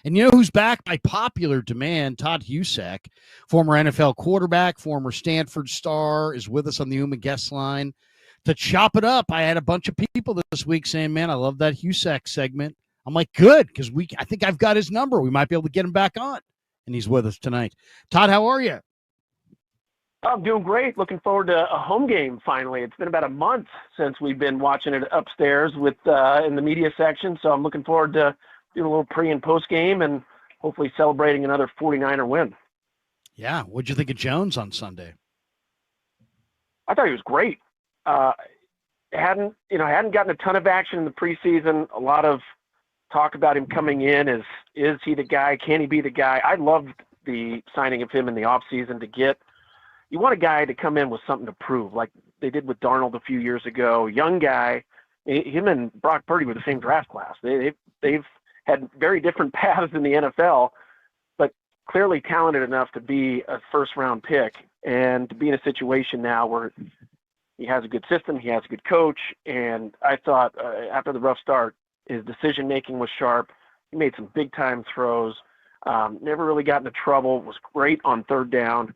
And you know who's back by popular demand? Todd Husak, former NFL quarterback, former Stanford star, is with us on the Uma guest line to chop it up. I had a bunch of people this week saying, man, I love that Husak segment. I'm like, good, because I think I've got his number. We might be able to get him back on. And he's with us tonight. Todd, how are you? I'm doing great. Looking forward to a home game finally. It's been about a month since we've been watching it upstairs with in the media section, so I'm looking forward to doing a little pre- and post-game and hopefully celebrating another 49er win. Yeah. What'd you think of Jones on Sunday? I thought he was great. Hadn't gotten a ton of action in the preseason. A lot of talk about him coming in. Is he the guy? Can he be the guy? I loved the signing of him in the offseason to get – you want a guy to come in with something to prove, like they did with Darnold a few years ago. Young guy. Him and Brock Purdy were the same draft class. They've had very different paths in the NFL, but clearly talented enough to be a first-round pick and to be in a situation now where he has a good system, he has a good coach, and I thought after the rough start, his decision-making was sharp. He made some big-time throws, never really got into trouble, was great on third down,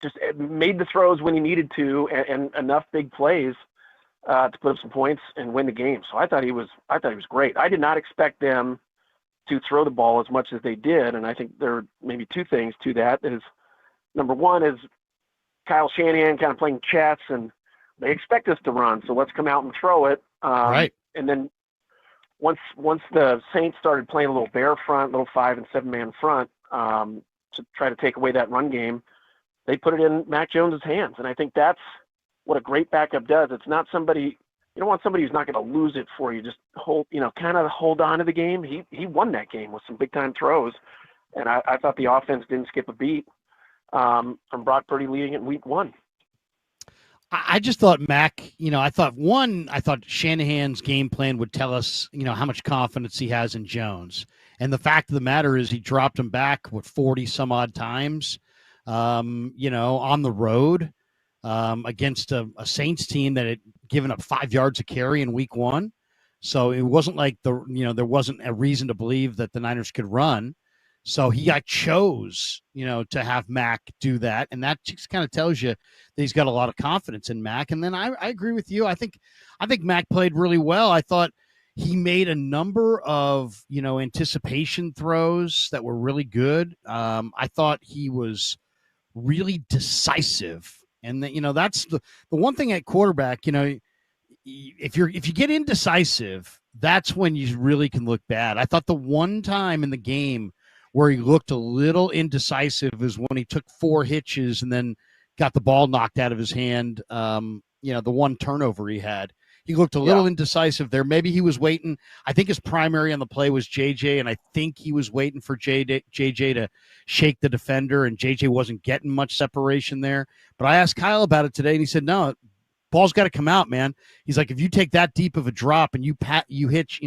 just made the throws when he needed to and enough big plays to put up some points and win the game. So I thought he was great. I did not expect them to throw the ball as much as they did, and I think there are maybe two things to that. Is number one is Kyle Shanahan kind of playing chess, and they expect us to run, so let's come out and throw it. Right. And then once the Saints started playing a little bear front, little 5- and 7-man front to try to take away that run game, they put it in Mac Jones's hands, and I think that's what a great backup does. It's not somebody you don't want somebody who's not going to lose it for you. Just kind of hold on to the game. He won that game with some big time throws, and I thought the offense didn't skip a beat from Brock Purdy leading it in week 1. I just thought Mac, I thought Shanahan's game plan would tell us, how much confidence he has in Jones. And the fact of the matter is he dropped him back, 40 some odd times, on the road against a Saints team that had given up 5 yards a carry in week 1. So it wasn't like there wasn't a reason to believe that the Niners could run. So he chose, to have Mac do that. And that just kind of tells you that he's got a lot of confidence in Mac. And then I agree with you. I think Mac played really well. I thought he made a number of, anticipation throws that were really good. I thought he was really decisive. And that's the one thing at quarterback, if you get indecisive, that's when you really can look bad. I thought the one time in the game where he looked a little indecisive is when he took 4 hitches and then got the ball knocked out of his hand. The one turnover he had. He looked a little indecisive there. Maybe he was waiting. I think his primary on the play was JJ, and I think he was waiting for JJ to shake the defender, and JJ wasn't getting much separation there. But I asked Kyle about it today, and he said, no, ball's got to come out, man. He's like, if you take that deep of a drop and you hitch,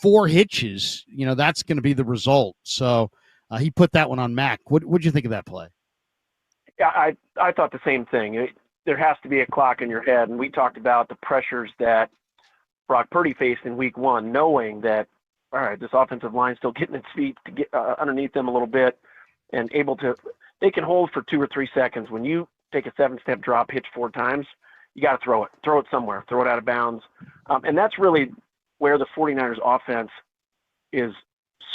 4 hitches, that's going to be the result. So he put that one on Mac. What'd you think of that play? Yeah, I thought the same thing. There has to be a clock in your head, and we talked about the pressures that Brock Purdy faced in week 1, knowing that, all right, this offensive line still getting its feet to get underneath them a little bit and they can hold for 2 or 3 seconds. When you take a 7-step drop, hitch 4 times, you got to throw it somewhere, throw it out of bounds. And that's really where the 49ers offense is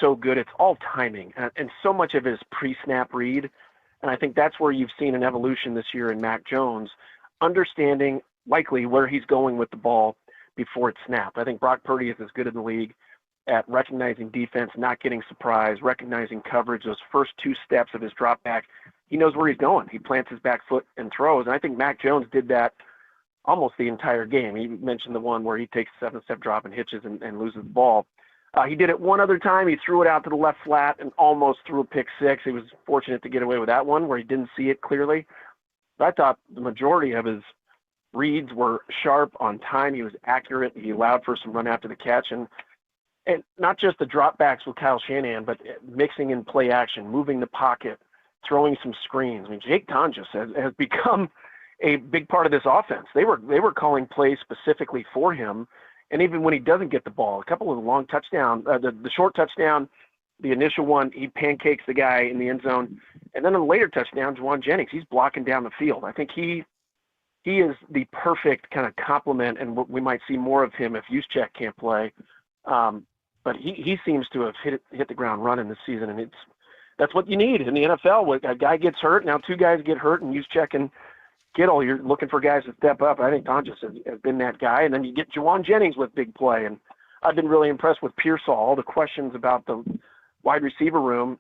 so good. It's all timing, and so much of it is pre-snap read. And I think that's where you've seen an evolution this year in Mac Jones, understanding likely where he's going with the ball before it's snapped. I think Brock Purdy is as good in the league at recognizing defense, not getting surprised, recognizing coverage, those first 2 steps of his drop back. He knows where he's going. He plants his back foot and throws. And I think Mac Jones did that almost the entire game. He mentioned the one where he takes a 7-step drop and hitches and loses the ball. He did it one other time. He threw it out to the left flat and almost threw a pick 6. He was fortunate to get away with that one where he didn't see it clearly. But I thought the majority of his reads were sharp, on time. He was accurate. He allowed for some run after the catch. And not just the dropbacks with Kyle Shanahan, but mixing in play action, moving the pocket, throwing some screens. I mean, Jake Tonjes has become a big part of this offense. They were calling plays specifically for him. And even when he doesn't get the ball, a couple of the long touchdown, the short touchdown, the initial one, he pancakes the guy in the end zone. And then on the later touchdown, Juwan Jennings, he's blocking down the field. I think he is the perfect kind of complement, and we might see more of him if Husak can't play. But he seems to have hit the ground running this season, and that's what you need in the NFL. When a guy gets hurt, now two guys get hurt, and Husak and Kittle, you're looking for guys to step up. I think Tonjes has been that guy. And then you get Juwan Jennings with big play. And I've been really impressed with Pearsall. All the questions about the wide receiver room,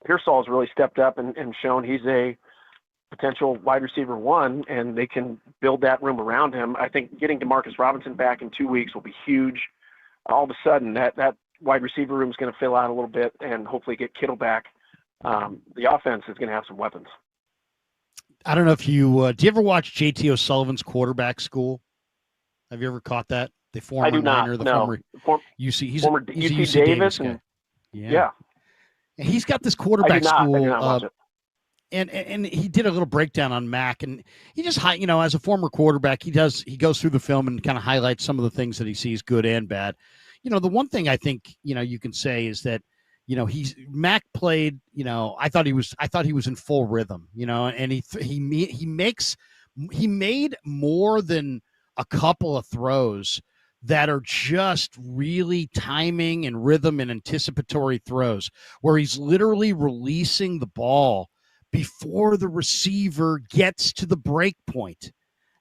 Pearsall has really stepped up and shown he's a potential wide receiver one, and they can build that room around him. I think getting DeMarcus Robinson back in 2 weeks will be huge. All of a sudden, that wide receiver room is going to fill out a little bit and hopefully get Kittle back. The offense is going to have some weapons. I don't know if you do you ever watch JT O'Sullivan's quarterback school? Have you ever caught that? The former I do not. Niner, the no. former UC. He's former he's UC a UC Davis guy. and Yeah. And he's got this quarterback school. I did not watch it. And he did a little breakdown on Mac, and he just, as a former quarterback, he goes through the film and kind of highlights some of the things that he sees, good and bad. The one thing I think you can say is that Mac played. I thought he was in full rhythm. And he made more than a couple of throws that are just really timing and rhythm and anticipatory throws, where he's literally releasing the ball before the receiver gets to the break point.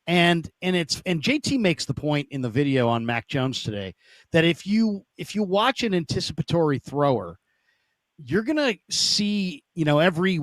And JT makes the point in the video on Mac Jones today that if you watch an anticipatory thrower, you're going to see, every,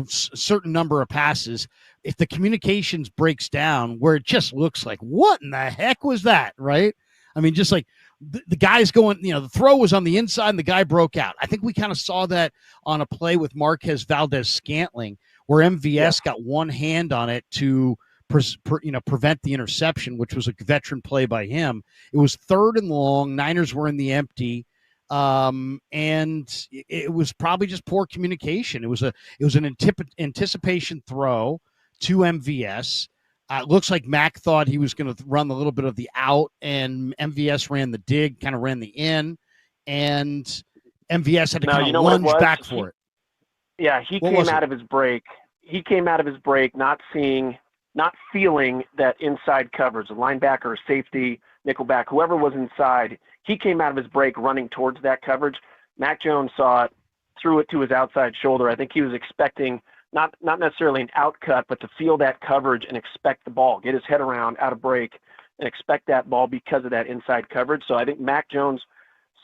certain number of passes, if the communications breaks down where it just looks like, what in the heck was that? Right. I mean, just like the guy's going, the throw was on the inside and the guy broke out. I think we kind of saw that on a play with Marquez Valdez-Scantling where MVS got one hand on it to prevent the interception, which was a veteran play by him. It was 3rd and long. Niners were in the empty. And it was probably just poor communication. It was an anticipation throw to MVS. It looks like Mac thought he was going to run a little bit of the out, and MVS ran the dig, kind of ran the in, and MVS had to kind of lunge back for it. Yeah, he came out of his break. He came out of his break not feeling that inside coverage, a linebacker, a safety, nickelback, whoever was inside. He came out of his break running towards that coverage. Mac Jones saw it, threw it to his outside shoulder. I think he was expecting not necessarily an out cut, but to feel that coverage and expect the ball, get his head around out of break and expect that ball because of that inside coverage. So I think Mac Jones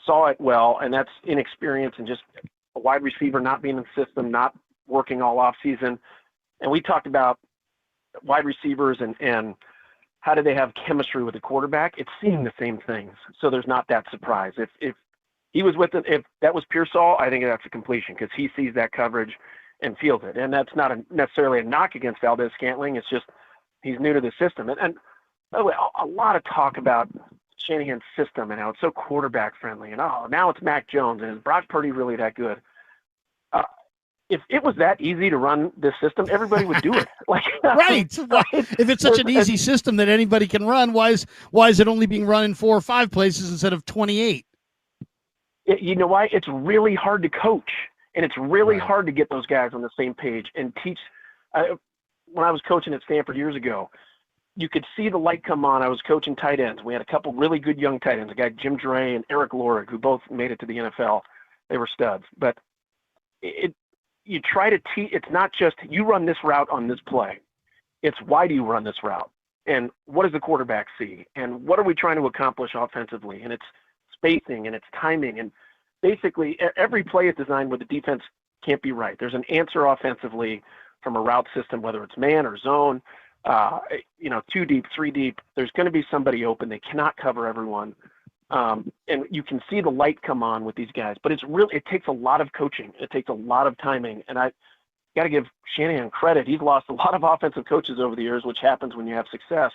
saw it well, and that's inexperience and just a wide receiver not being in the system, not working all off season. And we talked about wide receivers and how do they have chemistry with the quarterback? It's seeing the same things. So there's not that surprise. If he was with it, if that was Pearsall, I think that's a completion because he sees that coverage and feels it. And that's not necessarily a knock against Valdez-Scantling. It's just he's new to the system. And by the way, a lot of talk about Shanahan's system and how it's so quarterback friendly. And now it's Mac Jones, and is Brock Purdy really that good? If it was that easy to run this system, everybody would do it. Right. If it's such an easy system that anybody can run, why is it only being run in 4 or 5 places instead of 28? You know why? It's really hard to coach, and it's really hard to get those guys on the same page and teach. When I was coaching at Stanford years ago, you could see the light come on. I was coaching tight ends. We had a couple really good young tight ends, a guy Jim Dre and Eric Lorig, who both made it to the NFL. They were studs. But you try to teach. It's not just you run this route on this play. It's why do you run this route? And what does the quarterback see? And what are we trying to accomplish offensively? And it's spacing and it's timing. And basically every play is designed where the defense can't be right. There's an answer offensively from a route system, whether it's man or zone, 2 deep, 3 deep. There's going to be somebody open. They cannot cover everyone. And you can see the light come on with these guys, but it takes a lot of coaching. It takes a lot of timing. And I got to give Shanahan credit. He's lost a lot of offensive coaches over the years, which happens when you have success,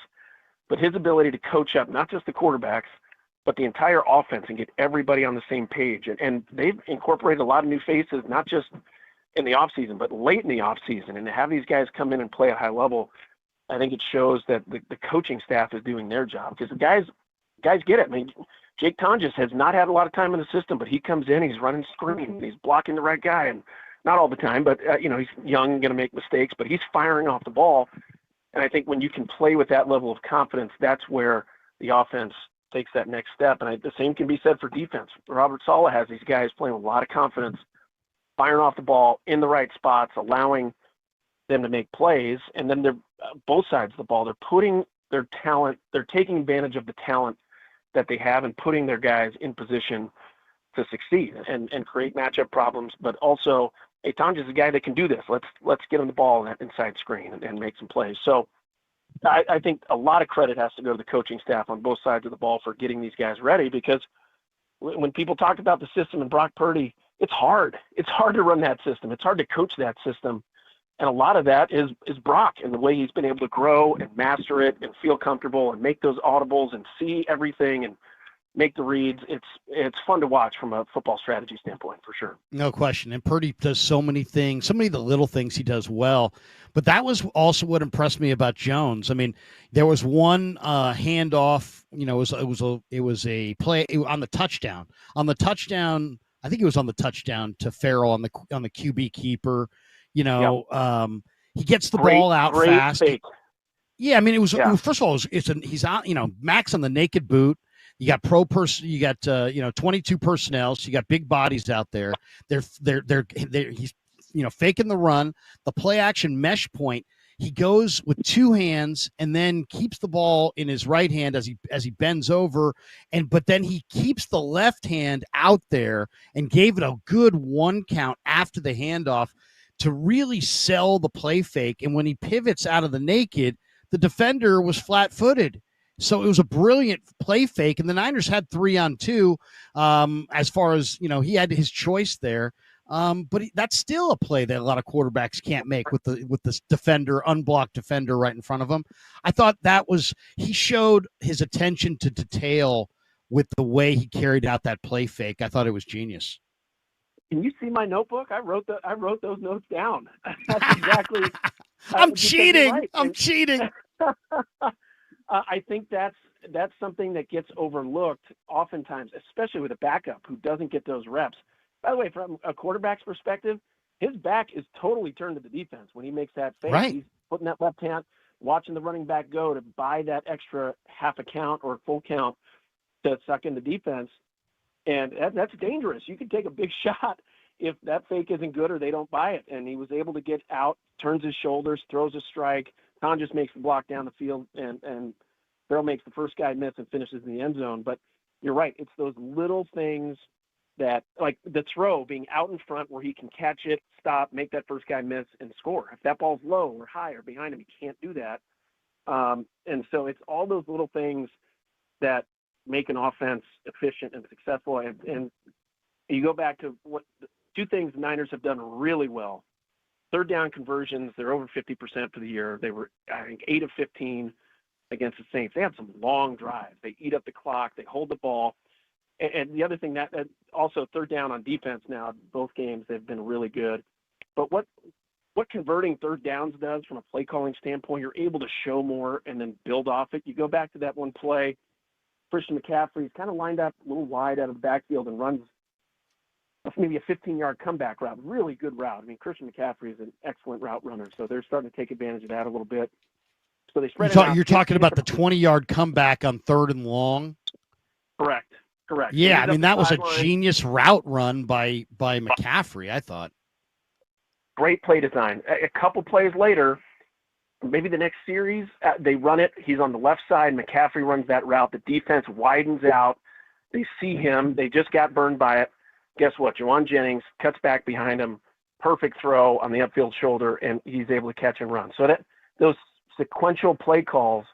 but his ability to coach up, not just the quarterbacks, but the entire offense and get everybody on the same page. And they've incorporated a lot of new faces, not just in the offseason, but late in the offseason. And to have these guys come in and play at a high level, I think it shows that the coaching staff is doing their job, because the guys guys get it. I mean, Jake Tonjes has not had a lot of time in the system, but he comes in, he's running screen, he's blocking the right guy, and not all the time, but he's young, going to make mistakes, but he's firing off the ball. And I think when you can play with that level of confidence, that's where the offense takes that next step. And the same can be said for defense. Robert Saleh has these guys playing with a lot of confidence, firing off the ball in the right spots, allowing them to make plays. And then they're both sides of the ball. They're putting their talent, they're taking advantage of the talent that they have and putting their guys in position to succeed and create matchup problems. But also, hey, Tonjes is a guy that can do this. Let's get him the ball in that inside screen and make some plays. So I think a lot of credit has to go to the coaching staff on both sides of the ball for getting these guys ready, because when people talk about the system and Brock Purdy, it's hard. It's hard to run that system. It's hard to coach that system. And a lot of that is Brock and the way he's been able to grow and master it and feel comfortable and make those audibles and see everything and make the reads. It's fun to watch from a football strategy standpoint, for sure. No question. And Purdy does so many things, so many of the little things he does well. But that was also what impressed me about Jones. I mean, there was one handoff. It was a play on the touchdown. On the touchdown, I think it was on the touchdown to Farrell on the QB keeper. He gets the ball out fast. Fake. Yeah, I mean, it was first of all, he's out. Max on the naked boot. You got 22 personnel. So you got big bodies out there. He's faking the run, the play action mesh point. He goes with two hands and then keeps the ball in his right hand as he bends over, but then he keeps the left hand out there and gave it a good one count after the handoff to really sell the play fake. And when he pivots out of the naked, the defender was flat-footed. So it was a brilliant play fake, and the Niners had 3-on-2 as far as, he had his choice there. But that's still a play that a lot of quarterbacks can't make with this defender, unblocked defender right in front of him. I thought he showed his attention to detail with the way he carried out that play fake. I thought it was genius. Can you see my notebook? I wrote those notes down. That's exactly. I'm cheating. Right. I'm cheating. I think that's something that gets overlooked oftentimes, especially with a backup who doesn't get those reps. By the way, from a quarterback's perspective, his back is totally turned to the defense when he makes that fake. Right. He's putting that left hand, watching the running back go to buy that extra half a count or full count to suck in the defense. And that's dangerous. You can take a big shot if that fake isn't good or they don't buy it. And he was able to get out, turns his shoulders, throws a strike. Tom just makes the block down the field, and Farrell makes the first guy miss and finishes in the end zone. But you're right. It's those little things that, like the throw being out in front where he can catch it, stop, make that first guy miss, and score. If that ball's low or high or behind him, he can't do that. And so it's all those little things that make an offense efficient and successful. And you go back to what two things the Niners have done really well. Third down conversions, they're over 50% for the year. They were, I think, 8 of 15 against the Saints. They have some long drives. They eat up the clock. They hold the ball. And the other thing that also third down on defense now, both games, they've been really good. But what converting third downs does from a play calling standpoint, you're able to show more and then build off it. You go back to that one play, Christian McCaffrey's kind of lined up a little wide out of the backfield and runs maybe a 15-yard comeback route. Really good route. I mean, Christian McCaffrey is an excellent route runner, so they're starting to take advantage of that a little bit. So they spread it out. You're talking about the 20-yard comeback on 3rd and long? Correct. Yeah, I mean, that was a genius route run by McCaffrey, I thought. Great play design. A couple plays later, maybe the next series, they run it. He's on the left side. McCaffrey runs that route. The defense widens out. They see him. They just got burned by it. Guess what? Juwan Jennings cuts back behind him. Perfect throw on the upfield shoulder, and he's able to catch and run. So those sequential play calls,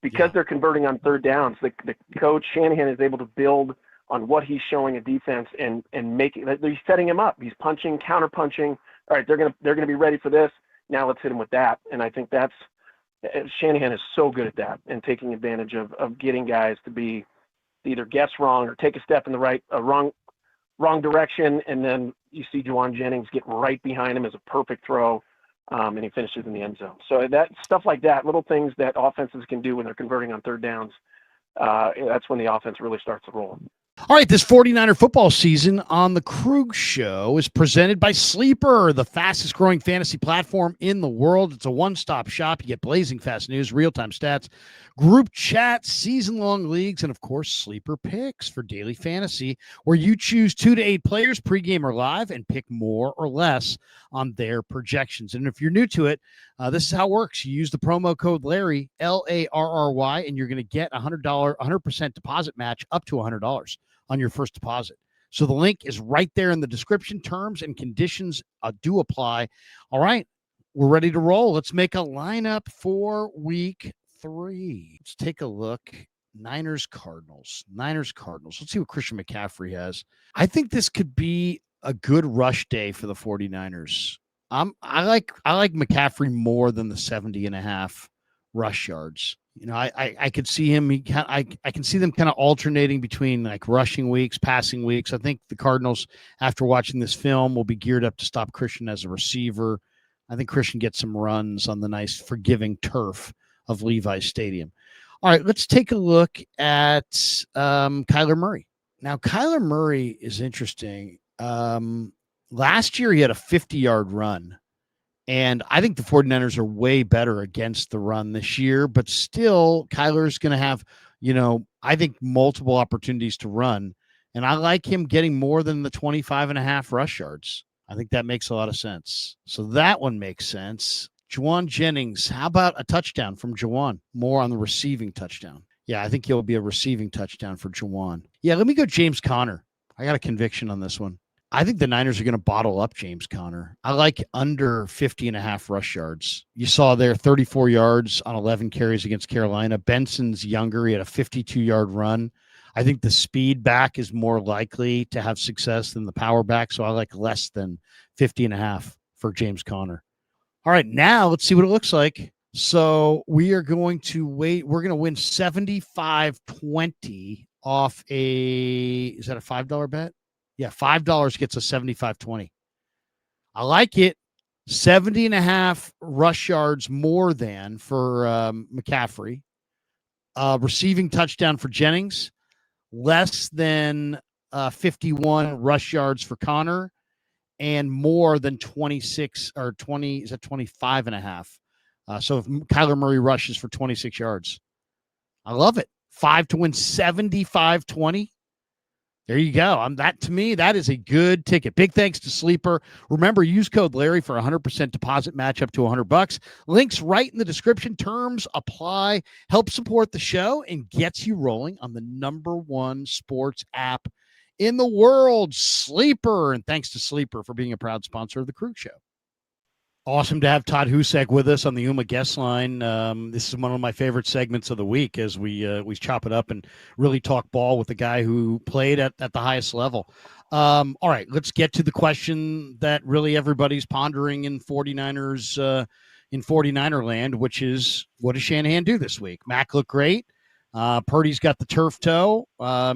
because they're converting on third downs, the coach Shanahan is able to build on what he's showing a defense and making. He's setting him up. He's punching, counter punching. All right, they're gonna be ready for this. Now let's hit him with that. And I think Shanahan is so good at that and taking advantage of getting guys to be either guess wrong or take a step in the wrong direction, and then you see Juwan Jennings get right behind him as a perfect throw, and he finishes in the end zone. So that stuff like that, little things that offenses can do when they're converting on third downs, that's when the offense really starts to roll. All right, this 49er football season on the Krueger Show is presented by Sleeper, the fastest growing fantasy platform in the world. It's a one-stop shop. You get blazing fast news, real-time stats, group chats, season-long leagues, and, of course, Sleeper picks for daily fantasy, where you choose 2 to 8 players, pregame or live, and pick more or less on their projections. And if you're new to it, this is how it works. You use the promo code Larry, Larry, and you're going to get $100, 100% deposit match up to $100 on your first deposit. So the link is right there in the description. Terms and conditions do apply. All right, we're ready to roll. Let's make a lineup for week 3. Let's take a look. Niners, Cardinals. Let's see what Christian McCaffrey has. I think this could be a good rush day for the 49ers. I like McCaffrey more than the 70.5 rush yards. You know, I could see him. I can see them kind of alternating between like rushing weeks, passing weeks. I think the Cardinals, after watching this film, will be geared up to stop Christian as a receiver. I think Christian gets some runs on the nice, forgiving turf of Levi's Stadium. All right, let's take a look at Kyler Murray. Now, Kyler Murray is interesting. Last year, he had a 50-yard run. And I think the 49ers are way better against the run this year, but still Kyler's going to have, I think multiple opportunities to run. And I like him getting more than the 25.5 rush yards. I think that makes a lot of sense. So that one makes sense. Juwan Jennings, how about a touchdown from Juwan? More on the receiving touchdown. Yeah, I think he'll be a receiving touchdown for Juwan. Yeah, let me go James Conner. I got a conviction on this one. I think the Niners are going to bottle up James Conner. I like under 50.5 rush yards. You saw there 34 yards on 11 carries against Carolina. Benson's younger. He had a 52-yard run. I think the speed back is more likely to have success than the power back, so I like less than 50.5 for James Conner. All right, now let's see what it looks like. So we are going to wait. We're going to win 75-20 off is that a $5 bet? Yeah, $5 gets us 75-20. I like it. 70.5 rush yards more than for McCaffrey. Receiving touchdown for Jennings. Less than 51 rush yards for Conner. And more than 26 or 20, is that 25.5? So if Kyler Murray rushes for 26 yards. I love it. 5 to win 75-20. There you go. To me, that is a good ticket. Big thanks to Sleeper. Remember, use code Larry for 100% deposit match up to $100. Links right in the description. Terms apply. Help support the show and gets you rolling on the #1 sports app in the world, Sleeper. And thanks to Sleeper for being a proud sponsor of the Krueger Show. Awesome to have Todd Husak with us on the UMA guest line. This is one of my favorite segments of the week as we chop it up and really talk ball with the guy who played at the highest level. All right, let's get to the question that really everybody's pondering in 49ers in 49er land, which is, what does Shanahan do this week? Mac looked great. Purdy's got the turf toe.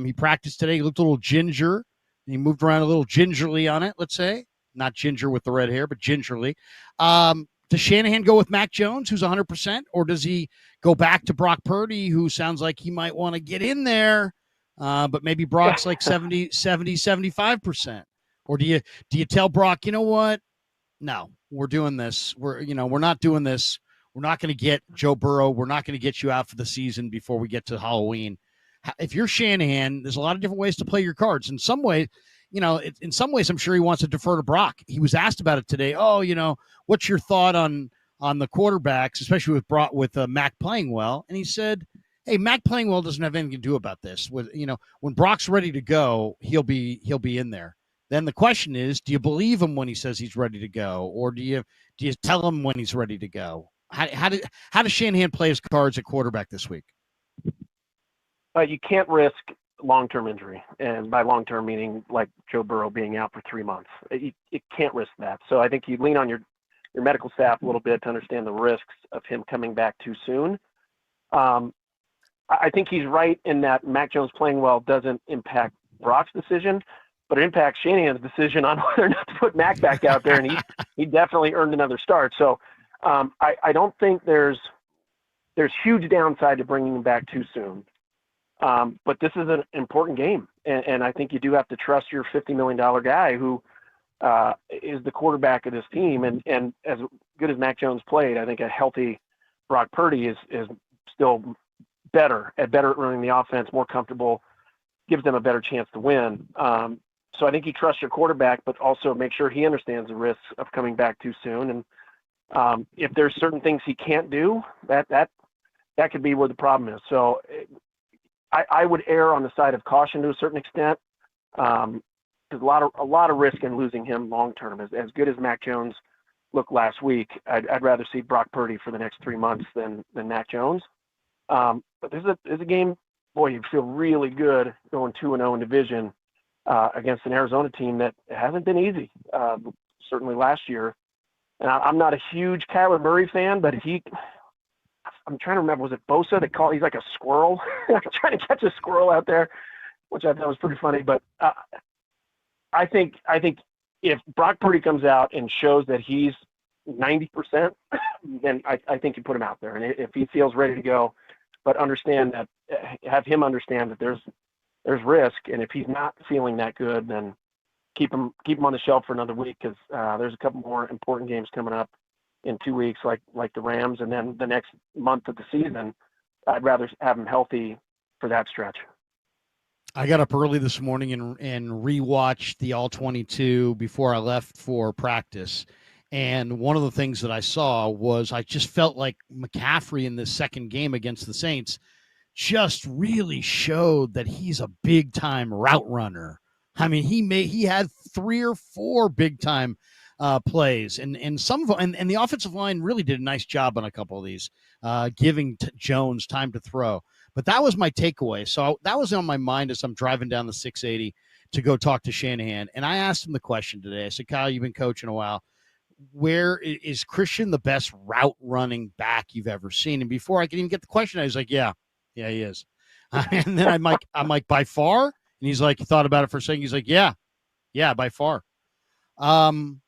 He practiced today. He looked a little ginger. He moved around a little gingerly on it, let's say. Not ginger with the red hair, but gingerly. Does Shanahan go with Mac Jones, who's 100%, or does he go back to Brock Purdy, who sounds like he might want to get in there, but maybe Brock's like 70, 75%? Or do you tell Brock, you know what? No, we're doing this. We're not doing this. We're not going to get Joe Burrow. We're not going to get you out for the season before we get to Halloween. If you're Shanahan, there's a lot of different ways to play your cards. In some ways, I'm sure he wants to defer to Brock. He was asked about it today. Oh, what's your thought on the quarterbacks, especially with Mac playing well? And he said, hey, Mac playing well doesn't have anything to do about this. When Brock's ready to go, he'll be in there. Then the question is, do you believe him when he says he's ready to go, or do you tell him when he's ready to go? How does Shanahan play his cards at quarterback this week? You can't risk long-term injury, and by long-term meaning like Joe Burrow being out for 3 months. You can't risk that. So I think you lean on your medical staff a little bit to understand the risks of him coming back too soon. I think he's right in that Mac Jones playing well doesn't impact Brock's decision, but it impacts Shanahan's decision on whether or not to put Mac back out there, and he definitely earned another start. So I don't think there's huge downside to bringing him back too soon. But this is an important game, and I think you do have to trust your $50 million guy who is the quarterback of this team. And as good as Mac Jones played, I think a healthy Brock Purdy is still better at running the offense, more comfortable, gives them a better chance to win. So I think you trust your quarterback, but also make sure he understands the risks of coming back too soon. And if there's certain things he can't do, that could be where the problem is. So I would err on the side of caution to a certain extent. There's a lot of risk in losing him long term. As good as Mac Jones looked last week, I'd rather see Brock Purdy for the next 3 months than Mac Jones. But there's a game, boy, you feel really good going 2-0 in division against an Arizona team that hasn't been easy, certainly last year. And I'm not a huge Kyler Murray fan, but I'm trying to remember, was it Bosa that called? He's like a squirrel, trying to catch a squirrel out there, which I thought was pretty funny. But I think if Brock Purdy comes out and shows that he's 90%, then I think you put him out there. And if he feels ready to go, but have him understand that there's risk. And if he's not feeling that good, then keep him on the shelf for another week, because there's a couple more important games coming up in 2 weeks, like the Rams, and then the next month of the season. I'd rather have him healthy for that stretch. I got up early this morning and rewatched the All-22 before I left for practice. And one of the things that I saw was I just felt like McCaffrey in this second game against the Saints just really showed that he's a big-time route runner. I mean, he had 3 or 4 big-time plays, and some of them, and the offensive line really did a nice job on a couple of these, giving Jones time to throw. But that was my takeaway. So that was on my mind as I'm driving down the 680 to go talk to Shanahan. And I asked him the question today. I said, Kyle, you've been coaching a while. Where is Christian the best route running back you've ever seen? And before I could even get the question, I was like, yeah, he is. And then I'm like, by far? And he's like, he thought about it for a second. He's like, yeah, by far. And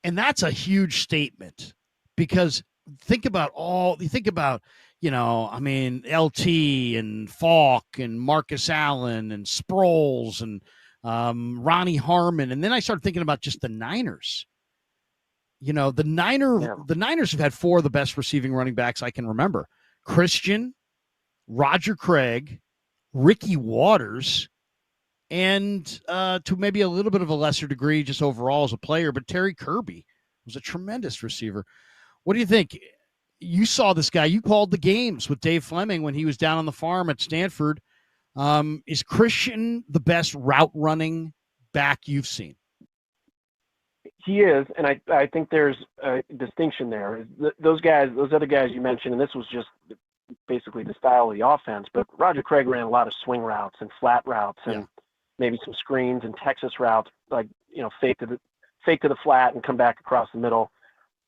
that's a huge statement, because think about, I mean, LT and Falk and Marcus Allen and Sproles and Ronnie Harmon. And then I started thinking about just the Niners. The Niners have had 4 of the best receiving running backs I can remember. Christian, Roger Craig, Ricky Waters, and to maybe a little bit of a lesser degree just overall as a player, but Terry Kirby was a tremendous receiver. What do you think? You saw this guy. You called the games with Dave Fleming when he was down on the farm at Stanford. Is Christian the best route running back you've seen? He is, and I think there's a distinction there. Those other guys you mentioned, and this was just basically the style of the offense, but Roger Craig ran a lot of swing routes and flat routes and maybe some screens and Texas routes, like, fake to the flat and come back across the middle,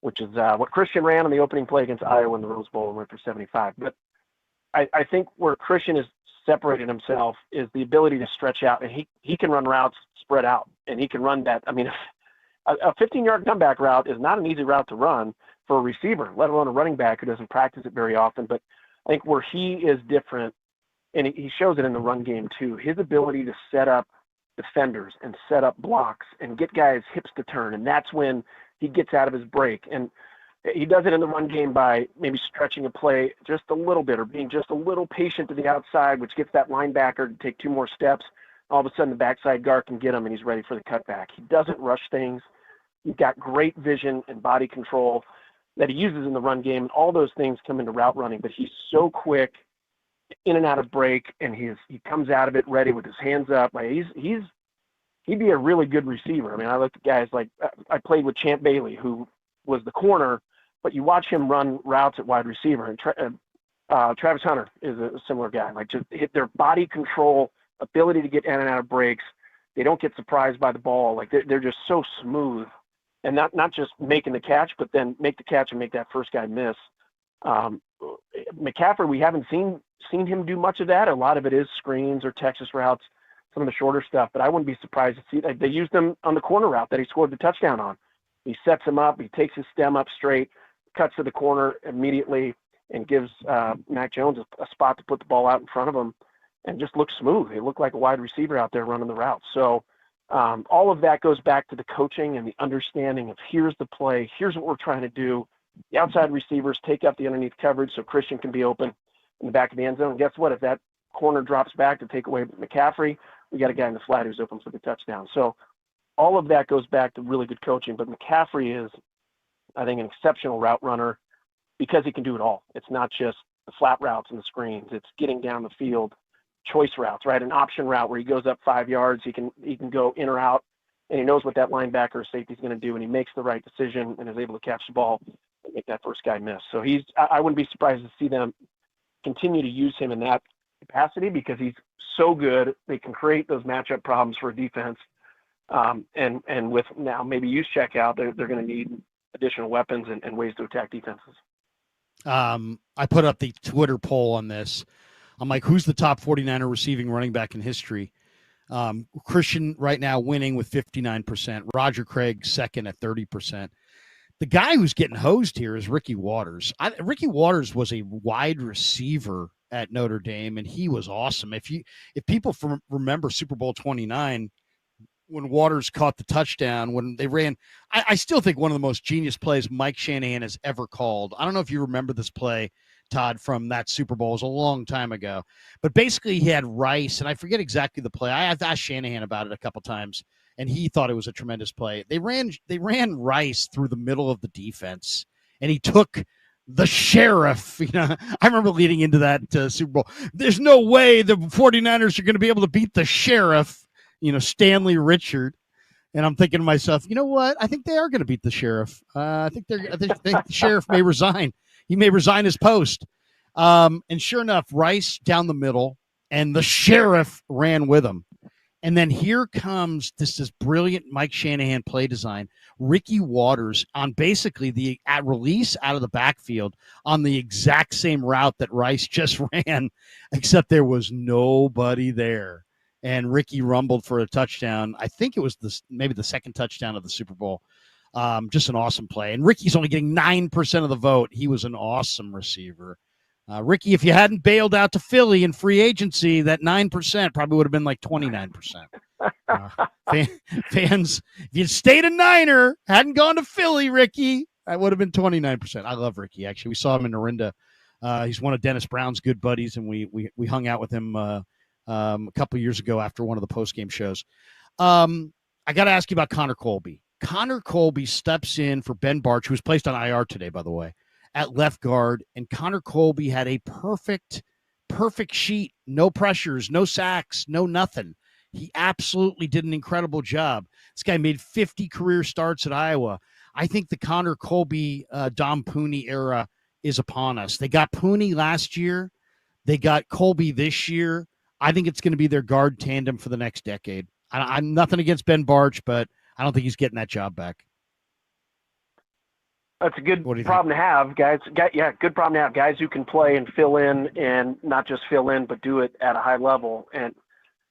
which is what Christian ran on the opening play against Iowa in the Rose Bowl and went for 75. But I think where Christian has separated himself is the ability to stretch out, and he can run routes spread out, and he can run that. I mean, a 15-yard comeback route is not an easy route to run for a receiver, let alone a running back who doesn't practice it very often. But I think where he is different, and he shows it in the run game too, his ability to set up defenders and set up blocks and get guys' hips to turn, and that's when he gets out of his break. And he does it in the run game by maybe stretching a play just a little bit or being just a little patient to the outside, which gets that linebacker to take 2 more steps. All of a sudden, the backside guard can get him, and he's ready for the cutback. He doesn't rush things. He's got great vision and body control that he uses in the run game. And all those things come into route running, but he's so quick in and out of break, and he comes out of it ready with his hands up. Like he'd be a really good receiver. I mean, I look at guys like I played with Champ Bailey, who was the corner, but you watch him run routes at wide receiver. And Travis Hunter is a similar guy. Like, just hit their body control, ability to get in and out of breaks. They don't get surprised by the ball. Like, they're just so smooth, and not just making the catch, but then make the catch and make that first guy miss. McCaffrey, we haven't seen him do much of that. A lot of it is screens or Texas routes, some of the shorter stuff, but I wouldn't be surprised to see that. They used him on the corner route that he scored the touchdown on. He sets him up, he takes his stem up straight, cuts to the corner immediately, and gives Mac Jones a spot to put the ball out in front of him. and just looked smooth. He looked like a wide receiver out there running the routes. So all of that goes back to the coaching and the understanding of here's the play, here's what we're trying to do. The outside receivers take up the underneath coverage so Christian can be open in the back of the end zone. And guess what? If that corner drops back to take away McCaffrey, we got a guy in the flat who's open for the touchdown. So all of that goes back to really good coaching. But McCaffrey is, I think, an exceptional route runner because he can do it all. It's not just the flat routes and the screens. It's getting down the field, choice routes, right? An option route where he goes up 5 yards, he can go in or out, and he knows what that linebacker or safety is going to do, and he makes the right decision and is able to catch the ball and make that first guy miss. So I wouldn't be surprised to see them continue to use him in that capacity because he's so good. They can create those matchup problems for a defense. And with now maybe Husak out, they're going to need additional weapons and ways to attack defenses. I put up the Twitter poll on this. I'm like, who's the top 49er receiving running back in history? Christian right now winning with 59%. Roger Craig second at 30%. The guy who's getting hosed here is Ricky Waters. Ricky Waters was a wide receiver at Notre Dame, and he was awesome. If people remember Super Bowl 29, when Waters caught the touchdown, when they ran, I still think one of the most genius plays Mike Shanahan has ever called. I don't know if you remember this play, Todd, from that Super Bowl. It was a long time ago. But basically he had Rice, and I forget exactly the play. I have asked Shanahan about it a couple times, and he thought it was a tremendous play. They ran Rice through the middle of the defense, and he took the sheriff. I remember leading into that Super Bowl. There's no way the 49ers are going to be able to beat the sheriff, Stanley Richard. And I'm thinking to myself, you know what? I think they are going to beat the sheriff. I think the sheriff may resign. He may resign his post. And sure enough, Rice down the middle, and the sheriff ran with him. And then here comes this brilliant Mike Shanahan play design. Ricky Waters on basically the release out of the backfield on the exact same route that Rice just ran, except there was nobody there. And Ricky rumbled for a touchdown. I think it was maybe the second touchdown of the Super Bowl. Just an awesome play. And Ricky's only getting 9% of the vote. He was an awesome receiver. Ricky, if you hadn't bailed out to Philly in free agency, that 9% probably would have been like 29%. Fans, if you'd stayed a Niner, hadn't gone to Philly, Ricky, that would have been 29%. I love Ricky, actually. We saw him in Orinda. He's one of Dennis Brown's good buddies, and we hung out with him a couple years ago after one of the post-game shows. I got to ask you about Connor Colby. Connor Colby steps in for Ben Barch, who was placed on IR today, by the way, at left guard, and Connor Colby had a perfect sheet, no pressures, no sacks, no nothing. He absolutely did an incredible job. This guy made 50 career starts at Iowa. I think the Connor Colby, Dom Pooney era is upon us. They got Pooney last year. They got Colby this year. I think it's going to be their guard tandem for the next decade. I'm nothing against Ben Barch, but I don't think he's getting that job back. That's a good problem to have, guys. Good problem to have, guys who can play and fill in, and not just fill in, but do it at a high level. And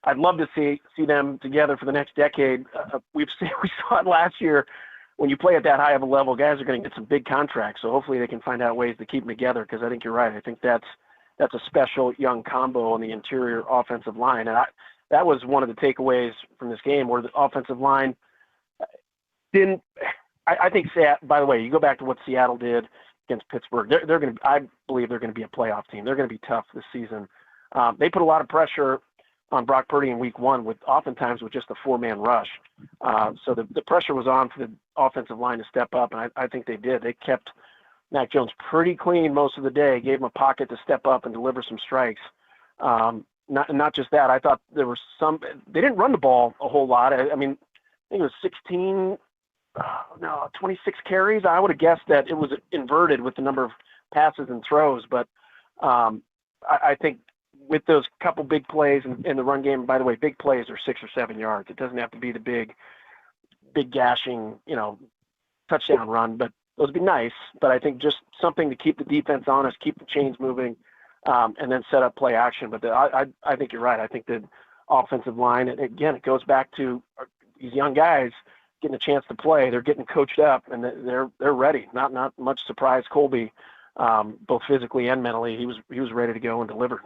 I'd love to see them together for the next decade. We saw it last year. When you play at that high of a level, guys are going to get some big contracts. So hopefully they can find out ways to keep them together, because I think you're right. I think that's a special young combo on the interior offensive line. And that was one of the takeaways from this game, where the offensive line didn't – I think, by the way, you go back to what Seattle did against Pittsburgh. They're going to – I believe they're going to be a playoff team. They're going to be tough this season. They put a lot of pressure on Brock Purdy in week one, oftentimes with just a four-man rush. So the pressure was on for the offensive line to step up, and I think they did. They kept Mac Jones pretty clean most of the day, gave him a pocket to step up and deliver some strikes. Not just that. I thought there were they didn't run the ball a whole lot. I think it was 26 carries. I would have guessed that it was inverted with the number of passes and throws, but I think with those couple big plays in the run game, by the way, big plays are 6 or 7 yards. It doesn't have to be the big gashing, touchdown run, but those would be nice. But I think just something to keep the defense honest, keep the chains moving, and then set up play action. But I think you're right. I think the offensive line, and again, it goes back to these young guys getting a chance to play. They're getting coached up, and they're ready. Not much surprise. Colby, both physically and mentally, he was ready to go and deliver.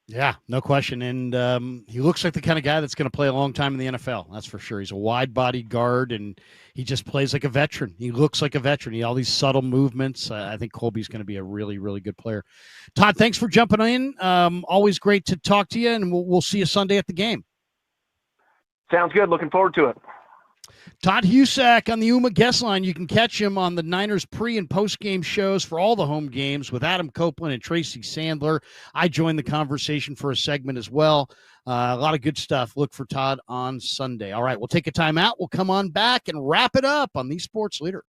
Yeah, no question. And he looks like the kind of guy that's going to play a long time in the NFL. That's for sure. He's a wide-bodied guard, and he just plays like a veteran. He looks like a veteran. All these subtle movements. I think Colby's going to be a really, really good player. Todd, thanks for jumping in. Always great to talk to you, and we'll see you Sunday at the game. Sounds good. Looking forward to it. Todd Husak on the UMA guest line. You can catch him on the Niners pre- and post-game shows for all the home games with Adam Copeland and Tracy Sandler. I joined the conversation for a segment as well. A lot of good stuff. Look for Todd on Sunday. All right, we'll take a time out. We'll come on back and wrap it up on the Sports Leader.